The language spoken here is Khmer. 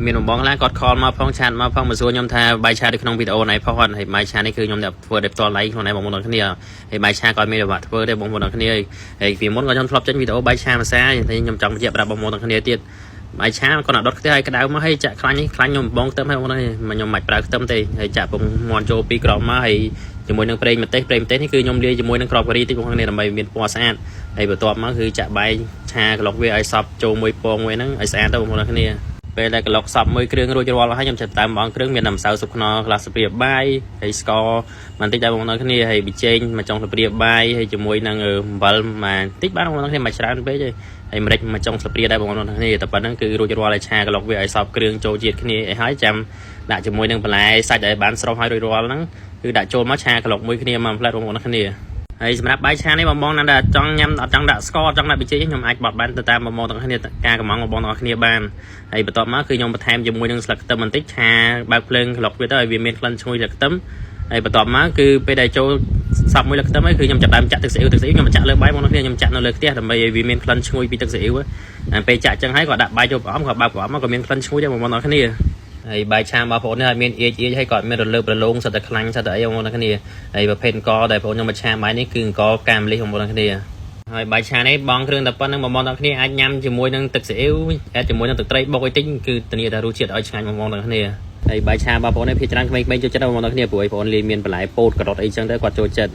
មានបងឡាគាត់ខលមកផងឆាតមកផងមកសួរខ្ញុំថាបាយឆានៅក្នុងវីដេអូនេះផងហើយបាយឆានេះគឺខ្ញុំធ្វើដោយផ្ទាល់ដៃខ្លួនឯងបងប្អូនទាំងគ្នាហើយបាយឆាគាត់មានប្រវត្តិធ្វើទេបងប្អូនទាំងគ្នាហើយពីមុនក៏ខ្ញុំធ្លាប់ចេញវីដេអូបាយឆាភាសាតែខ្ញុំចង់បញ្ជាក់ប្រាប់បងប្អូនទាំងគ្នាទៀតបាយឆាគាត់អត់ដុតខ្ទះឲ្យក្តៅមកហើយចាក់ខ្លាញ់នេះខ្លាញ់ខ្ញុំបងខ្ទឹមហើយបងប្អូនខ្ញុំមិនប្រើខ្ទឹមទេហើយចាក់ពងមន់ចូល2គ្រាប់មកហើយជាមួយនឹងប្រេងម្ទេសនេះគឺខ្ញុំលាយជាមួយនឹងគ្រាប់ការីតិចបងប្អូនដើម្បីមានពណ៌ស្អាតហើយបន្ទាប់មកគឺចាក់បាយឆាក្លុកវាឲ្យសប់ចូលមួយពងមួយហ្នឹងឲ្យស្អាតទៅបងប្អូនទាំងគ្នាពេលដែលក្លុកសប់មួយគ្រឿងរួចរាល់ហើយខ្ញុំចាប់តាមបងគ្រឿងមានតែម្សៅស៊ុបខ្នុរក្លាស្ព្រាបាយហើយស្ករបន្តិចដែរបងប្អូនគ្នាហើយប៊ីចេងមួយចុងស្ព្រាបាយហើយជាមួយនឹងអំបិលបន្តិចបានបងប្អូនគ្នាមិនច្រើនពេកទេហើយម្រេចមួយចុងស្ព្រាដែរបងប្អូនគ្នាតែប៉ុណ្្នឹងគឺរួចរាល់ហើយឆាក្លុកវាឲ្យសប់គ្រឿងចូលជាតិគ្នាឲ្យហើយចាំដាក់ជាមួយនឹងបន្លែសាច់ដែលបានស្រុះឲ្យរួចរាល់ហ្នឹងគឺដាក់ចូលមកឆាក្លុកមួយគ្នាមកផ្លែតបងប្អូនគ្នាហើយសម្រាប់បាយឆានេះបងណាដែលចង់ញ៉ាំអត់ចង់ដាក់ស្ករចង់ដាក់ប៊ីចេងខ្ញុំអាចបត់បានទៅតាមបងប្អូនទាំងគ្នាការកំងបងប្អូនទាំងគ្នាបានហើយបន្ទាប់មកគឺខ្ញុំបន្ថែមជាមួយនឹងស្លឹកខ្ទឹមបន្តិចឆាបើកភ្លើងក្លុកវាទៅឲ្យវាមានក្លិនឈ្ងុយស្លឹកខ្ទឹមហើយបន្ទាប់មកគឺពេលដែលចូលសប់មួយស្លឹកខ្ទឹមហើយគឺខ្ញុំចាប់ដើមចាក់ទឹកស៊ីអ៊ីវខ្ញុំចាក់លើបាយបងប្អូនគ្នាខ្ញុំចាក់នៅលើខ្ទះដើម្បីឲ្យវាមានក្លិនឈ្ងុយពីទឹកស៊ីអ៊ីវហើយពេលចាក់ចឹងហើយក៏ដាក់បាយចូលប្រអប់ក៏បើកប្រអប់មកក៏មានក្លិនឈ្ងុយដែរបងប្អូនទាំងគ្នាហើយបាយឆាបងប្អូននេះអត់មានអៀចហើយក៏អត់មានរលើបរលោងសិតតែខ្លាញ់សិតតែអីបងប្អូនទាំងគ្នាហើយប្រភេទអង្គដែលបងប្អូនខ្ញុំមកឆាបាយនេះគឺអង្គផ្កាម្លិះបងប្អូនទាំងគ្នាហើយបាយឆានេះបងគ្រឿងតែប៉ុណ្្នឹងបងប្អូនទាំងគ្នាអាចញ៉ាំជាមួយនឹងទឹកស៊ីអ៊ីវអែតជាមួយនឹងទឹកត្រីបុកអីតិចគឺធានាថារសជាតិឲ្យឆ្ងាញ់បងប្អូនទាំងគ្នាហើយបាយឆាបងប្អូននេះភាគច្រើនក្មេងៗចូលចិត្តបងប្អូនទាំងគ្នាព្រោះបងប្អូនលាយមានបន្លែពោតការ៉ុតអីចឹងទៅគាត់ចូលចិត្ត